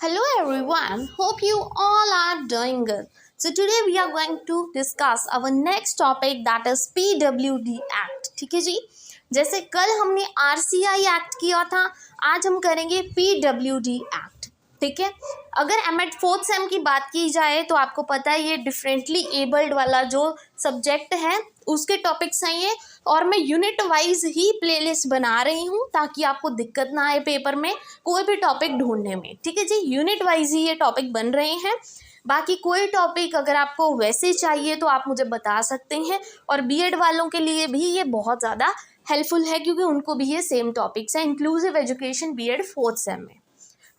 Hello everyone, hope you all are doing good. So today we are going to discuss our next topic that is PWD Act. ठीक है जी, जैसे कल हमने RCI Act किया था, आज हम करेंगे PWD Act. ठीक है, अगर एमएड फोर्थ सेम की बात की जाए तो आपको पता है ये डिफरेंटली एबल्ड वाला जो सब्जेक्ट है उसके टॉपिक्स हैं ये, और मैं यूनिट वाइज ही प्लेलिस्ट बना रही हूँ ताकि आपको दिक्कत ना आए पेपर में कोई भी टॉपिक ढूंढने में. ठीक है जी, यूनिट वाइज ही ये टॉपिक बन रहे हैं. बाकी कोई टॉपिक अगर आपको वैसे चाहिए तो आप मुझे बता सकते हैं, और बीएड वालों के लिए भी ये बहुत ज़्यादा हेल्पफुल है क्योंकि उनको भी ये सेम टॉपिक्स हैं. Inclusive education B Ed fourth sem में.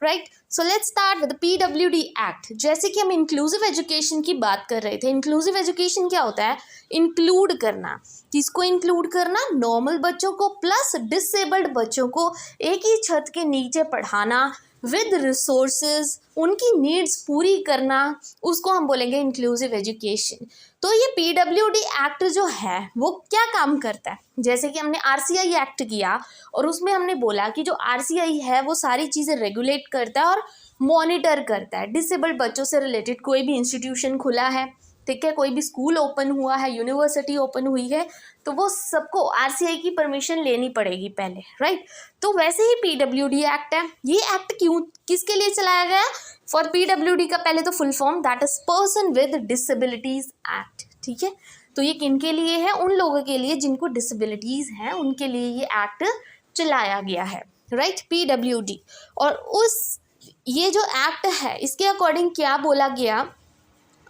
Right, so let's start with PWD act. जैसे कि हम इंक्लूसिव एजुकेशन की बात कर रहे थे. इंक्लूसिव एजुकेशन क्या होता है? इंक्लूड करना. किसको इंक्लूड करना? नॉर्मल बच्चों को प्लस डिसेबल्ड बच्चों को एक ही छत के नीचे पढ़ाना विद रिसोर्सेज, उनकी नीड्स पूरी करना, उसको हम बोलेंगे इंक्लूसिव एजुकेशन. तो ये PWD एक्ट जो है वो क्या काम करता है? जैसे कि हमने RCI एक्ट किया और उसमें हमने बोला कि जो RCI है वो सारी चीज़ें रेगुलेट करता है और मॉनिटर करता है. डिसेबल्ड बच्चों से रिलेटेड कोई भी इंस्टीट्यूशन खुला है, ठीक है, कोई भी स्कूल ओपन हुआ है, यूनिवर्सिटी ओपन हुई है, तो वो सबको RCI की परमिशन लेनी पड़ेगी पहले. राइट, तो वैसे ही PWD एक्ट है. ये एक्ट क्यों किसके लिए चलाया गया? फॉर PWD का पहले तो full form that is person with disabilities act. ठीक है, तो ये किन के लिए है? उन लोगों के लिए जिनको डिसेबिलिटीज हैं, उनके लिए ये एक्ट चलाया गया है. Right, PWD. और उस ये जो एक्ट है इसके अकॉर्डिंग क्या बोला गया?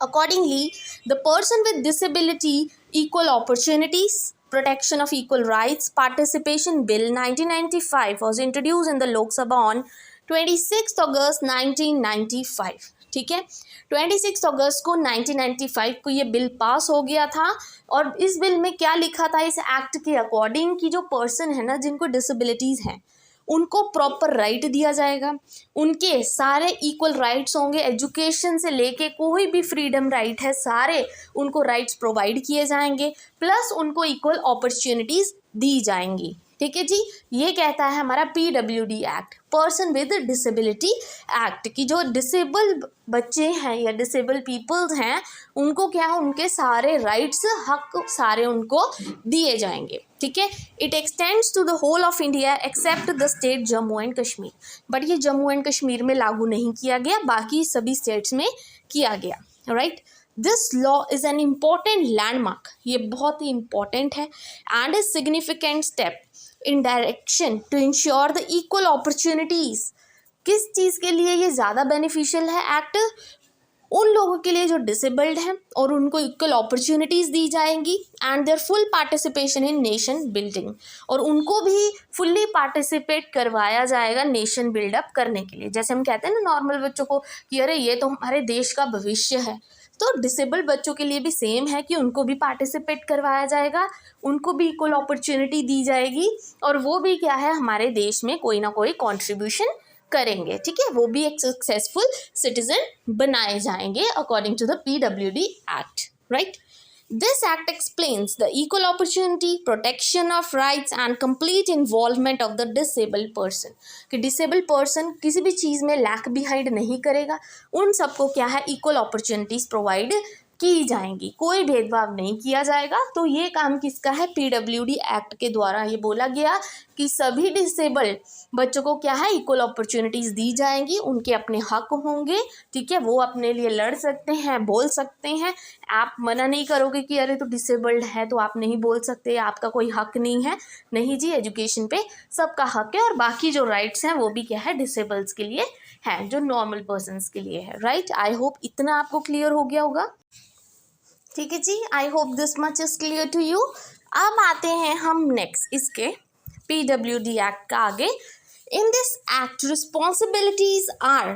Accordingly, the person with disability, equal opportunities, protection of equal rights, participation bill 1995 was introduced in the Lok Sabha on 26th August 1995. ठीक है, 26 अगस्त को 1995 को ये बिल पास हो गया था. और इस बिल में क्या लिखा था इस एक्ट के अकॉर्डिंग कि जो पर्सन है ना जिनको डिसेबिलिटीज़ हैं उनको प्रॉपर राइट दिया जाएगा, उनके सारे इक्वल राइट्स होंगे, एजुकेशन से लेके कोई भी फ्रीडम राइट है सारे उनको राइट्स प्रोवाइड किए जाएंगे, प्लस उनको इक्वल अपॉर्चुनिटीज़ दी जाएंगी. ठीक है जी, ये कहता है हमारा PWD act, person with disability act, की जो डिसेबल बच्चे हैं या डिसेबल पीपल्स हैं उनको क्या है, उनके सारे राइट्स हक सारे उनको दिए जाएंगे. ठीक है, it extends to the whole of India except the state Jammu and Kashmir. But ये जम्मू एंड कश्मीर में लागू नहीं किया गया, बाकी सभी स्टेट्स में किया गया. Right, this law is an important landmark. ये बहुत ही इम्पॉर्टेंट है and a significant step in direction to ensure the equal opportunities. किस चीज़ के लिए ये ज़्यादा बेनिफिशियल है एक्ट? उन लोगों के लिए जो डिसेबल्ड हैं और उनको इक्वल अपॉर्चुनिटीज़ दी जाएंगी and there full participation in nation building, और उनको भी फुल्ली पार्टिसिपेट करवाया जाएगा नेशन बिल्डअप करने के लिए. जैसे हम कहते हैं ना नॉर्मल बच्चों को कि अरे ये तो हमारे देश का भविष्य है, तो डिसेबल्ड बच्चों के लिए भी सेम है कि उनको भी पार्टिसिपेट करवाया जाएगा, उनको भी इक्वल अपॉर्चुनिटी दी जाएगी, और वो भी क्या है हमारे देश में कोई ना कोई कॉन्ट्रीब्यूशन करेंगे. ठीक है, वो भी एक सक्सेसफुल सिटीजन बनाए जाएंगे according to the PWD act. Right, this act explains the equal opportunity, protection of rights and complete involvement of the disabled person. कि डिसेबल्ड पर्सन किसी भी चीज़ में लैक बिहाइंड नहीं करेगा, उन सबको क्या है इक्वल अपॉर्चुनिटीज़ प्रोवाइड की जाएंगी, कोई भेदभाव नहीं किया जाएगा. तो ये काम किसका है? PWD एक्ट के द्वारा ये बोला गया कि सभी डिसेबल्ड बच्चों को क्या है इक्वल अपॉर्चुनिटीज़ दी जाएंगी, उनके अपने हक होंगे. ठीक है, वो अपने लिए लड़ सकते हैं, बोल सकते हैं. आप मना नहीं करोगे कि अरे तो डिसेबल्ड है तो आप नहीं बोल सकते, आपका कोई हक नहीं है. नहीं जी, एजुकेशन पे सबका हक है, और बाकी जो राइट्स हैं वो भी क्या है डिसेबल्स के लिए हैं, जो नॉर्मल पर्सनस के लिए है. राइट, आई होप इतना आपको क्लियर हो गया होगा. ठीक है जी, I hope this much is clear to you. अब आते हैं हम नेक्स्ट इसके PWD एक्ट का आगे. In this act responsibilities are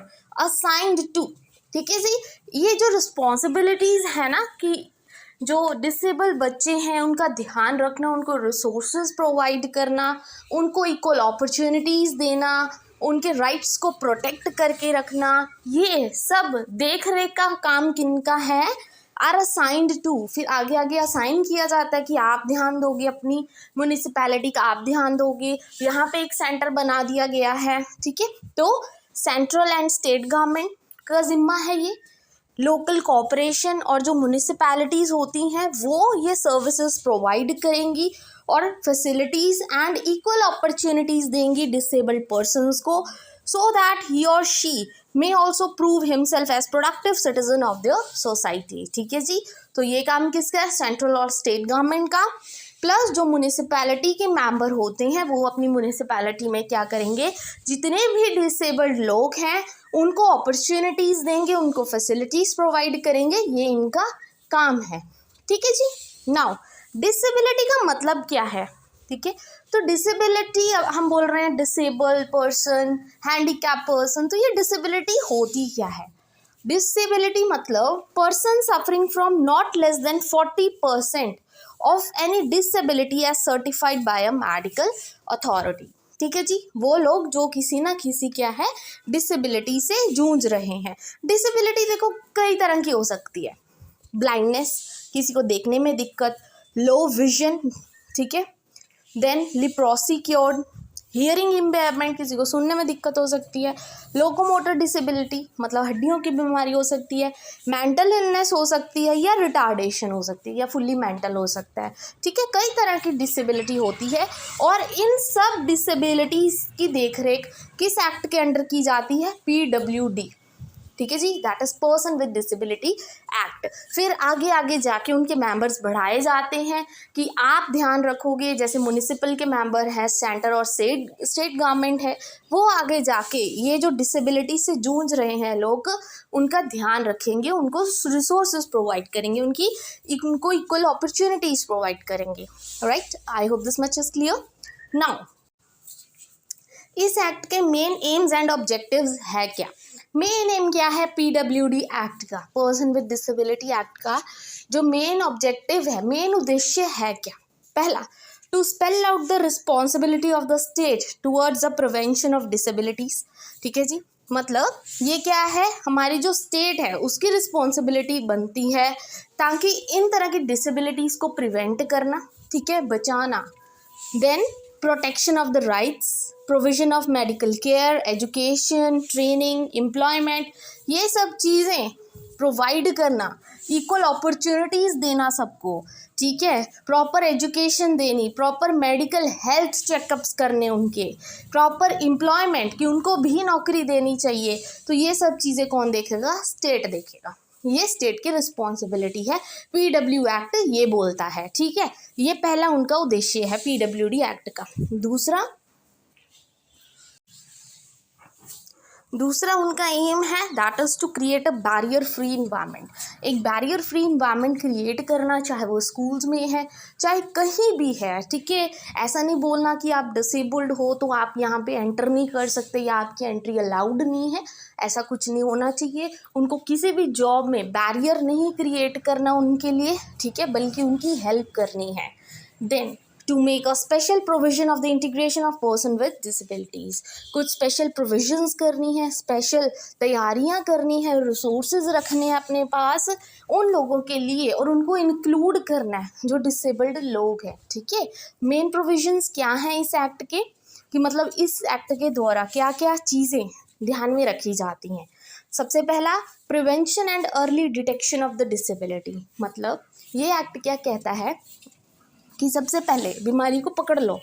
assigned to. ठीक है जी, ये जो रिस्पॉन्सिबिलिटीज़ है ना कि जो डिसेबल बच्चे हैं उनका ध्यान रखना, उनको रिसोर्सेज प्रोवाइड करना, उनको इक्वल अपॉर्चुनिटीज़ देना, उनके राइट्स को प्रोटेक्ट करके रखना, ये सब देख रेख का काम किनका है? Are assigned to. फिर आगे आगे असाइन किया जाता है कि आप ध्यान दोगे, अपनी म्यूनिसिपैलिटी का आप ध्यान दोगे, यहाँ पे एक सेंटर बना दिया गया है. ठीक है, तो सेंट्रल एंड स्टेट गवर्नमेंट का जिम्मा है ये। लोकल कॉरपोरेशन और जो म्यूनिसिपैलिटीज़ होती हैं वो ये सर्विसेज प्रोवाइड करेंगी और फैसिलिटीज़ एंड इक्वल अपॉर्चुनिटीज़ देंगी डिसेबल्ड पर्सनस को, सो दैट ही और she may also prove himself as productive citizen of the society. ठीक है जी, तो ये काम किसका है, सेंट्रल और स्टेट गवर्नमेंट का। प्लस जो म्यूनिसिपैलिटी के मेंबर होते हैं वो अपनी म्यूनिसिपैलिटी में क्या करेंगे, जितने भी डिसेबल्ड लोग हैं उनको अपॉर्चुनिटीज़ देंगे, उनको फैसिलिटीज़ प्रोवाइड करेंगे, ये इनका काम है। ठीक है जी। नाउ डिसेबिलिटी का मतलब क्या है, ठीक है, तो डिसेबिलिटी हम बोल रहे हैं डिसेबल्ड पर्सन, हैंडीकैप पर्सन, तो ये डिसेबिलिटी होती क्या है। डिसेबिलिटी मतलब person suffering from not less than 40% of any disability as certified by a medical authority. ठीक है जी, वो लोग जो किसी ना किसी क्या है डिसेबिलिटी से जूझ रहे हैं। डिसेबिलिटी देखो कई तरह की हो सकती है, ब्लाइंडनेस, किसी को देखने में दिक्कत, लो विजन, ठीक है, then leprosy cured, hearing impairment, किसी को सुनने में दिक्कत हो सकती है, लोकोमोटर डिसेबिलिटी मतलब हड्डियों की बीमारी हो सकती है, मेंटल इलनेस हो सकती है, या रिटार्डेशन हो सकती है, या फुल्ली मेंटल हो सकता है। ठीक है, कई तरह की डिसेबिलिटी होती है और इन सब डिसेबिलिटीज़ की देखरेख किस एक्ट के अंडर की जाती है, PWD। ठीक है जी, that is person with disability act. फिर आगे आगे जाके उनके मेंबर्स बढ़ाए जाते हैं कि आप ध्यान रखोगे, जैसे म्यूनिसिपल के मेंबर हैं, सेंटर और स्टेट गवर्नमेंट है, वो आगे जाके ये जो डिसेबिलिटी से जूझ रहे हैं लोग उनका ध्यान रखेंगे, उनको रिसोर्सेज प्रोवाइड करेंगे, उनको इक्वल अपॉर्चुनिटीज प्रोवाइड करेंगे। Right, I hope this much is clear. Now इस एक्ट के मेन एम्स एंड ऑब्जेक्टिव्स है क्या। मेन एम क्या है PWD एक्ट का, पर्सन विद डिसेबिलिटी एक्ट का जो मेन ऑब्जेक्टिव है, मेन उद्देश्य है क्या। पहला, to spell out the responsibility of the state towards the prevention of disabilities. ठीक है जी, मतलब ये क्या है, हमारी जो स्टेट है उसकी रिस्पॉन्सिबिलिटी बनती है ताकि इन तरह की डिसेबिलिटीज़ को प्रिवेंट करना, ठीक है, बचाना। Then protection of the rights, provision of medical care, education, training, employment, ये सब चीज़ें प्रोवाइड करना, इक्वल अपॉर्चुनिटीज़ देना सबको, ठीक है, प्रॉपर एजुकेशन देनी, प्रॉपर मेडिकल हेल्थ चेकअप्स करने उनके, प्रॉपर एम्प्लॉयमेंट कि उनको भी नौकरी देनी चाहिए, तो ये सब चीज़ें कौन देखेगा, स्टेट देखेगा। ये स्टेट की रिस्पॉन्सिबिलिटी है, PW एक्ट ये बोलता है। ठीक है, ये पहला उनका उद्देश्य है PWD एक्ट का। दूसरा उनका एम है that is to create a barrier free environment. एक बैरियर फ्री इन्वायरमेंट क्रिएट करना, चाहे वो स्कूल्स में है चाहे कहीं भी है। ठीक है, ऐसा नहीं बोलना कि आप डिसेबल्ड हो तो आप यहाँ पे एंटर नहीं कर सकते या आपकी एंट्री अलाउड नहीं है, ऐसा कुछ नहीं होना चाहिए। उनको किसी भी जॉब में बैरियर नहीं क्रिएट करना उनके लिए, ठीक है, बल्कि उनकी हेल्प करनी है। Then to make a special provision of the integration of person with disabilities, कुछ स्पेशल प्रोविजंस करनी है, स्पेशल तैयारियां करनी है, रिसोर्सेज रखने हैं अपने पास उन लोगों के लिए और उनको इंक्लूड करना है जो डिसेबल्ड लोग हैं। ठीक है, मेन प्रोविजंस क्या हैं इस एक्ट के, कि मतलब इस एक्ट के द्वारा क्या क्या चीज़ें ध्यान में रखी जाती हैं। सबसे पहला, prevention and early detection of the disability. मतलब ये एक्ट क्या कहता है कि सबसे पहले बीमारी को पकड़ लो,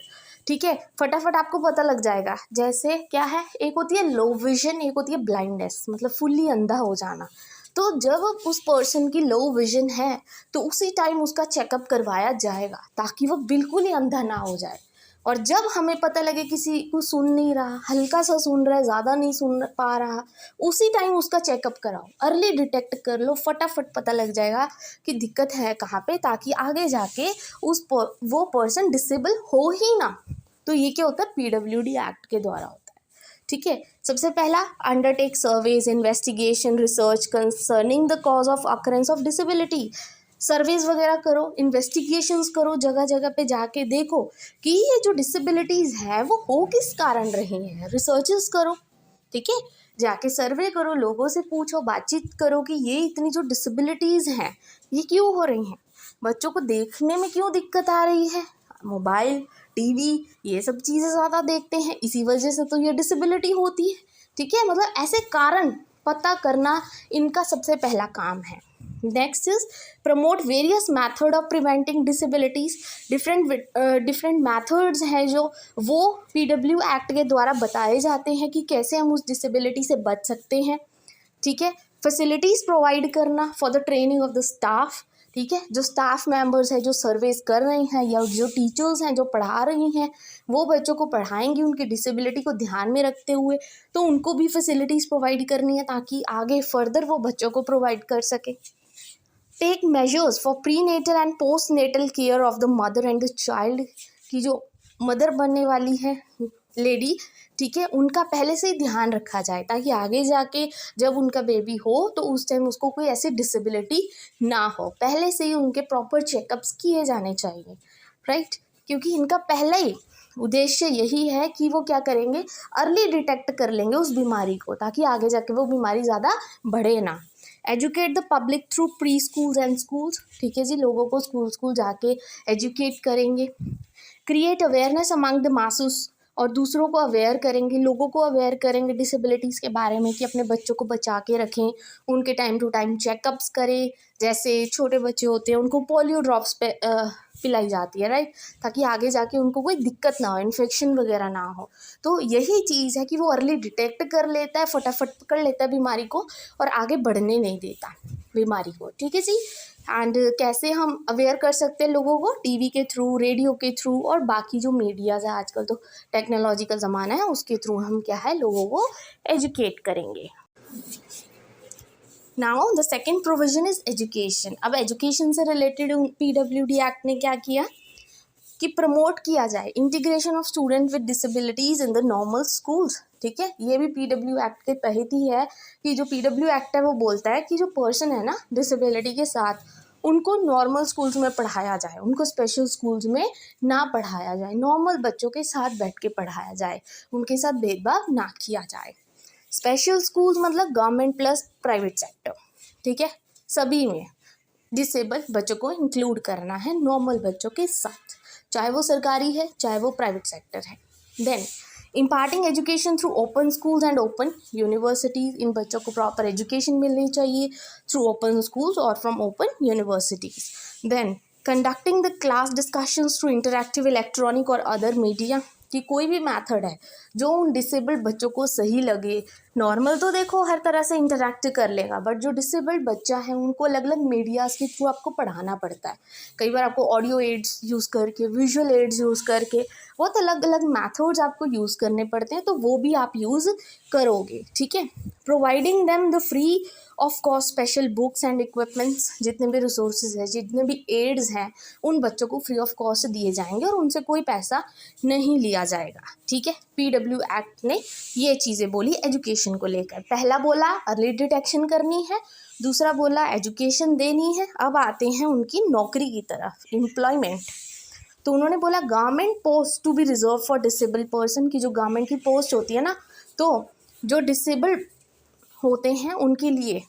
ठीक है, फटाफट आपको पता लग जाएगा। जैसे क्या है, एक होती है लो विजन, एक होती है ब्लाइंडनेस, मतलब फुल्ली अंधा हो जाना। तो जब उस पर्सन की लो विजन है तो उसी टाइम उसका चेकअप करवाया जाएगा ताकि वो बिल्कुल ही अंधा ना हो जाए। और जब हमें पता लगे किसी को सुन नहीं रहा, हल्का सा सुन रहा है, ज़्यादा नहीं सुन पा रहा, उसी टाइम उसका चेकअप कराओ, अर्ली डिटेक्ट कर लो, फटाफट पता लग जाएगा कि दिक्कत है कहाँ पे, ताकि आगे जाके वो पर्सन डिसेबल हो ही ना। तो ये क्या होता है, PWD एक्ट के द्वारा होता है। ठीक है, सबसे पहला, undertake surveys, investigation, research concerning the cause of occurrence of disability. Surveys वगैरह करो, इन्वेस्टिगेशंस करो, जगह जगह पे जाके देखो कि ये जो डिसेबिलिटीज़ है वो हो किस कारण रही हैं, रिसर्चेस करो। ठीक है, जाके सर्वे करो, लोगों से पूछो, बातचीत करो कि ये इतनी जो डिसेबिलिटीज़ हैं ये क्यों हो रही हैं, बच्चों को देखने में क्यों दिक्कत आ रही है, मोबाइल, TV ये सब चीज़ें ज़्यादा देखते हैं, इसी वजह से तो ये डिसेबिलिटी होती है। ठीक है, मतलब ऐसे कारण पता करना इनका सबसे पहला काम है। Next is promote various method of preventing disabilities. Different methods हैं जो वो PW एक्ट के द्वारा बताए जाते हैं कि कैसे हम उस डिसेबिलिटी से बच सकते हैं। ठीक है, फैसिलिटीज़ प्रोवाइड करना for the training of the staff. ठीक है, जो स्टाफ मेंबर्स हैं जो सर्विस कर रहे हैं या जो टीचर्स हैं जो पढ़ा रही हैं वो बच्चों को पढ़ाएंगी उनकी डिसेबिलिटी को ध्यान में रखते हुए, तो उनको भी फैसिलिटीज़ प्रोवाइड करनी है ताकि आगे फर्दर वो बच्चों को प्रोवाइड कर सके। Take measures for prenatal and postnatal care of the mother and the child, की जो मदर बनने वाली है लेडी, ठीक है, उनका पहले से ही ध्यान रखा जाए ताकि आगे जाके जब उनका बेबी हो तो उस टाइम उसको कोई ऐसी डिसेबिलिटी ना हो। पहले से ही उनके प्रॉपर चेकअप्स किए जाने चाहिए, राइट, क्योंकि इनका पहला ही उद्देश्य यही है कि वो क्या करेंगे, अर्ली डिटेक्ट कर लेंगे उस बीमारी को ताकि आगे जाके वो बीमारी ज़्यादा बढ़े ना। Educate the public through pre schools and schools, ठीक है जी, लोगों को स्कूल जाके एजुकेट करेंगे। क्रिएट अवेयरनेस अमंग द मासूस, और दूसरों को अवेयर करेंगे, लोगों को अवेयर करेंगे डिसेबिलिटीज़ के बारे में कि अपने बच्चों को बचा के रखें, उनके टाइम टू टाइम चेकअप्स करें। जैसे छोटे बच्चे होते हैं उनको पोलियो ड्रॉप्स पे पिलाई जाती है, राइट, ताकि आगे जाके उनको कोई दिक्कत ना हो, इन्फेक्शन वगैरह ना हो। तो यही चीज़ है कि वो अर्ली डिटेक्ट कर लेता है, फटाफट पकड़ लेता है बीमारी को और आगे बढ़ने नहीं देता बीमारी को। ठीक है जी, एंड कैसे हम अवेयर कर सकते हैं लोगों को, टीवी के थ्रू, रेडियो के थ्रू और बाकी जो मीडियाज़ है, आजकल तो टेक्नोलॉजी का ज़माना है, उसके थ्रू हम क्या है लोगों को एजुकेट करेंगे। Now the second provision is education. अब एजुकेशन से रिलेटेड PWD एक्ट ने क्या किया कि प्रमोट किया जाए integration of student with disabilities in the normal schools. ठीक है, ये भी PW एक्ट के तहत ही है कि जो PW एक्ट है वो बोलता है कि जो पर्सन है ना डिसेबिलिटी के साथ, उनको नॉर्मल स्कूल्स में पढ़ाया जाए, उनको स्पेशल स्कूल्स में ना पढ़ाया जाए, नॉर्मल बच्चों के साथ बैठ के पढ़ाया जाए, उनके साथ भेदभाव ना किया जाए। स्पेशल स्कूल्स मतलब गवर्नमेंट प्लस प्राइवेट सेक्टर, ठीक है, सभी में डिसेबल बच्चों को इंक्लूड करना है नॉर्मल बच्चों के साथ, चाहे वो सरकारी है चाहे वो प्राइवेट सेक्टर है। Then imparting education through open schools and open universities, इन बच्चों को प्रॉपर एजुकेशन मिलनी चाहिए थ्रू ओपन स्कूल्स और from open universities. Then conducting the class discussions through interactive electronic और अदर मीडिया, कि कोई भी मेथड है जो उन डिसेबल्ड बच्चों को सही लगे। नॉर्मल तो देखो हर तरह से इंटरैक्ट कर लेगा, बट जो डिसेबल्ड बच्चा है उनको अलग अलग मीडियाज़ के थ्रू आपको पढ़ाना पड़ता है। कई बार आपको ऑडियो एड्स यूज़ करके, विजुअल एड्स यूज़ करके, बहुत अलग अलग मैथड्स आपको यूज़ करने पड़ते हैं, तो वो भी आप यूज़ करोगे। ठीक है, providing them the free of cost special books and equipments, जितने भी रिसोर्सेज हैं, जितने भी एड्स हैं, उन बच्चों को फ्री ऑफ कॉस्ट दिए जाएंगे और उनसे कोई पैसा नहीं लिया जाएगा। ठीक है, PW एक्ट ने ये चीज़ें बोली एजुकेशन को लेकर। पहला बोला अर्ली डिटेक्शन करनी है, दूसरा बोला एजुकेशन देनी है। अब आते हैं उनकी नौकरी की तरफ, एम्प्लॉयमेंट। तो उन्होंने बोला government post to be reserve for disabled person, की जो गवर्नमेंट की पोस्ट होती है ना, तो जो डिसेबल्ड होते हैं उनके लिए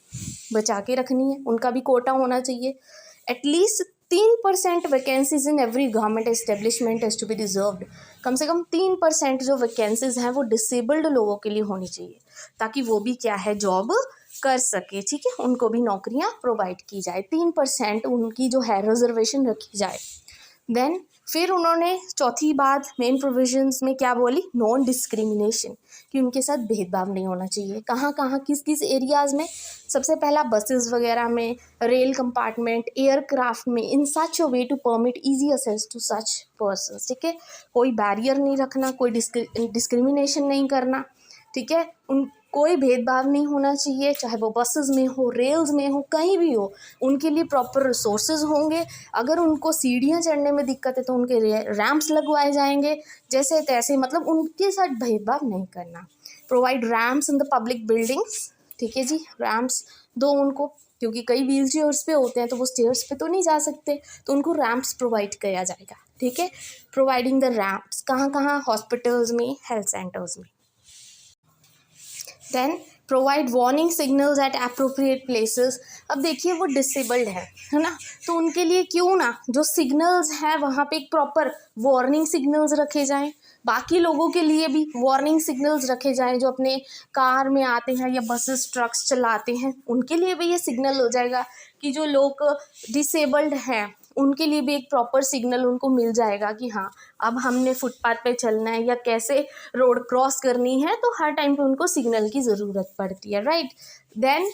बचा के रखनी है, उनका भी कोटा होना चाहिए। At least 3% vacancies in every government establishment is to be reserved, कम से कम 3% जो वैकेंसीज हैं वो डिसेबल्ड लोगों के लिए होनी चाहिए, ताकि वो भी क्या है जॉब कर सके। ठीक है, उनको भी नौकरियां प्रोवाइड की जाए, 3% उनकी जो है रिजर्वेशन रखी जाए। देन फिर उन्होंने चौथी बात मेन प्रोविजंस में क्या बोली, नॉन डिस्क्रिमिनेशन, कि उनके साथ भेदभाव नहीं होना चाहिए। कहाँ कहाँ किस किस एरियाज़ में, सबसे पहला बसेस वगैरह में, रेल कंपार्टमेंट, एयरक्राफ्ट में, in such a way to permit easy access to such persons. ठीक है, कोई बैरियर नहीं रखना, कोई डिस्क्रिमिनेशन नहीं करना। ठीक है, उन कोई भेदभाव नहीं होना चाहिए, चाहे वो बसेस में हो, रेल्स में हो, कहीं भी हो, उनके लिए प्रॉपर रिसोर्सेज होंगे। अगर उनको सीढ़ियाँ चढ़ने में दिक्कत है तो उनके रैम्प्स लगवाए जाएंगे, जैसे तैसे, मतलब उनके साथ भेदभाव नहीं करना। Provide ramps in the public buildings, ठीक है जी, रैम्प्स दो उनको, क्योंकि कई व्हील चेयर्स पे होते हैं तो वो स्टेयर्स पे तो नहीं जा सकते, तो उनको रैम्प्स प्रोवाइड किया जाएगा। ठीक है, प्रोवाइडिंग द रैम्प्स कहाँ कहाँ, हॉस्पिटल्स में, हेल्थ सेंटर्स में। Then provide warning signals at appropriate places. अब देखिए वो डिसेबल्ड है ना, तो उनके लिए क्यों ना जो सिग्नल्स हैं वहाँ पे एक प्रॉपर वार्निंग सिग्नल्स रखे जाएं, बाकी लोगों के लिए भी वार्निंग सिग्नल्स रखे जाएं, जो अपने कार में आते हैं या बसेस ट्रक्स चलाते हैं उनके लिए भी ये सिग्नल हो जाएगा कि जो लोग डिसेबल्ड हैं उनके लिए भी एक प्रॉपर सिग्नल उनको मिल जाएगा कि हाँ अब हमने फुटपाथ पे चलना है या कैसे रोड क्रॉस करनी है, तो हर टाइम पे उनको सिग्नल की ज़रूरत पड़ती है, right. Then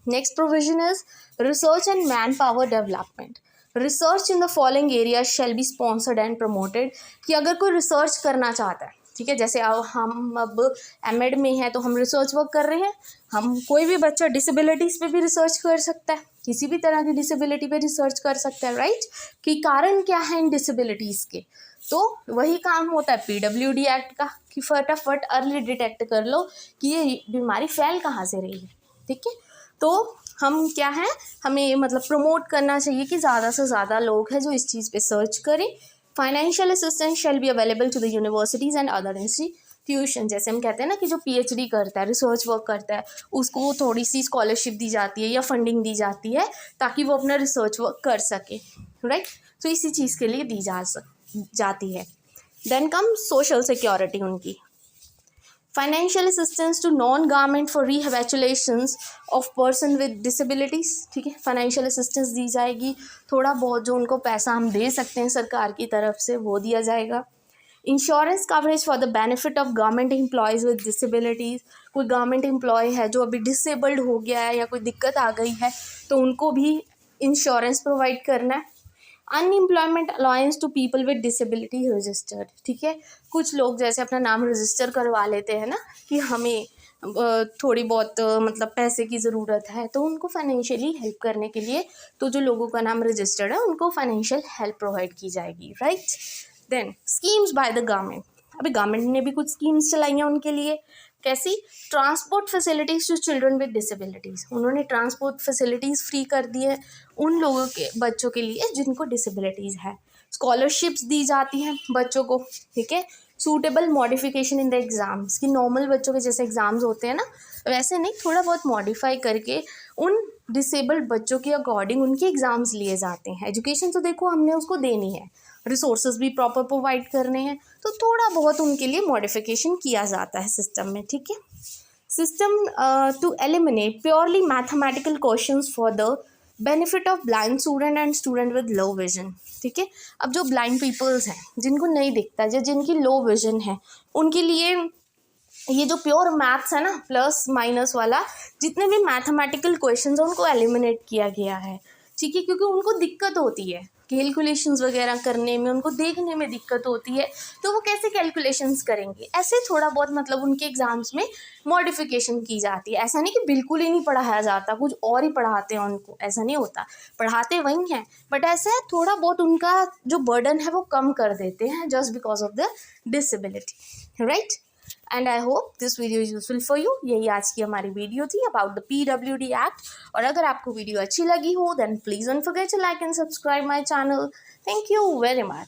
next provision is research and manpower development. Research in the following area shall be sponsored and promoted, कि अगर कोई रिसर्च करना चाहता है, ठीक है, जैसे हम अब एमएड में हैं तो हम रिसर्च वर्क कर रहे हैं, हम कोई भी बच्चा डिसेबिलिटीज़ पे भी रिसर्च कर सकता है, किसी भी तरह की डिसेबिलिटी पे रिसर्च कर सकता है, राइट, कि कारण क्या है इन डिसेबिलिटीज़ के। तो वही काम होता है पीडब्ल्यूडी एक्ट का कि फटाफट अर्ली डिटेक्ट कर लो कि ये बीमारी फैल कहाँ से रही है, ठीक है। तो हम क्या है, हमें मतलब प्रमोट करना चाहिए कि ज़्यादा से ज़्यादा लोग हैं जो इस चीज़ पे सर्च करें। Financial assistance shall be available to the universities and other institution. जैसे हम कहते हैं ना कि जो पीएचडी करता है, रिसर्च वर्क करता है, उसको थोड़ी सी स्कॉलरशिप दी जाती है या फंडिंग दी जाती है ताकि वो अपना रिसर्च वर्क कर सके, राइट। तो इसी चीज़ के लिए दी जाती है। देन कम सोशल सिक्योरिटी उनकी, financial assistance to non government for rehabilitations of person with disabilities, ठीक है, फाइनेंशियल असिस्टेंस दी जाएगी, थोड़ा बहुत जो उनको पैसा हम दे सकते हैं सरकार की तरफ से वो दिया जाएगा। Insurance coverage for the benefit of government employees with disabilities, कोई गवर्नमेंट एम्प्लॉय है जो अभी डिसेबल्ड हो गया है या कोई दिक्कत आ गई है तो उनको भी इंश्योरेंस प्रोवाइड करना है। Unemployment allowance to people with disability registered, ठीक है, कुछ लोग जैसे अपना नाम रजिस्टर करवा लेते हैं ना कि हमें थोड़ी बहुत मतलब पैसे की ज़रूरत है, तो उनको फाइनेंशियली हेल्प करने के लिए तो जो लोगों का नाम रजिस्टर्ड है उनको फाइनेंशियल हेल्प प्रोवाइड की जाएगी, right. Then schemes by the government, अभी गवर्नमेंट ने भी कुछ स्कीम्स चलाई हैं उनके लिए, कैसी, transport facilities to children with disabilities, उन्होंने ट्रांसपोर्ट फैसिलिटीज़ फ्री कर दी है उन लोगों के बच्चों के लिए जिनको डिसेबिलिटीज़ है। स्कॉलरशिप्स दी जाती हैं बच्चों को, ठीक है। Suitable modification in the exams, कि नॉर्मल बच्चों के जैसे एग्ज़ाम्स होते हैं ना वैसे नहीं, थोड़ा बहुत मॉडिफाई करके उन डिसेबल्ड बच्चों के अकॉर्डिंग उनके एग्ज़ाम्स लिए जाते हैं। एजुकेशन तो देखो हमने उसको देनी है, रिसोर्सेज भी प्रॉपर प्रोवाइड करने हैं, तो थोड़ा बहुत उनके लिए मॉडिफिकेशन किया जाता है सिस्टम में, ठीक है। System to eliminate purely mathematical questions for the benefit of blind student and student with low vision, ठीक है। अब जो ब्लाइंड पीपल्स हैं जिनको नहीं दिखता या जिनकी लो विजन है उनके लिए ये जो प्योर मैथ्स है ना, प्लस माइनस वाला जितने भी मैथमेटिकल क्वेश्चंस हैं उनको एलिमिनेट किया गया है, ठीक है, क्योंकि उनको दिक्कत होती है कैलकुलेशंस वगैरह करने में, उनको देखने में दिक्कत होती है, तो वो कैसे कैलकुलेशंस करेंगे, ऐसे थोड़ा बहुत मतलब उनके एग्ज़ाम्स में मॉडिफिकेशन की जाती है। ऐसा नहीं कि बिल्कुल ही नहीं पढ़ाया जाता, कुछ और ही पढ़ाते हैं उनको, ऐसा नहीं होता, पढ़ाते वही हैं, बट ऐसे थोड़ा बहुत उनका जो बर्डन है वो कम कर देते हैं just because of the disability, right. And I hope this video is useful for you. यही आज की हमारी वीडियो थी अबाउट द PWD एक्ट, और अगर आपको वीडियो अच्छी लगी हो then please don't forget to like and subscribe my channel. Thank you very much.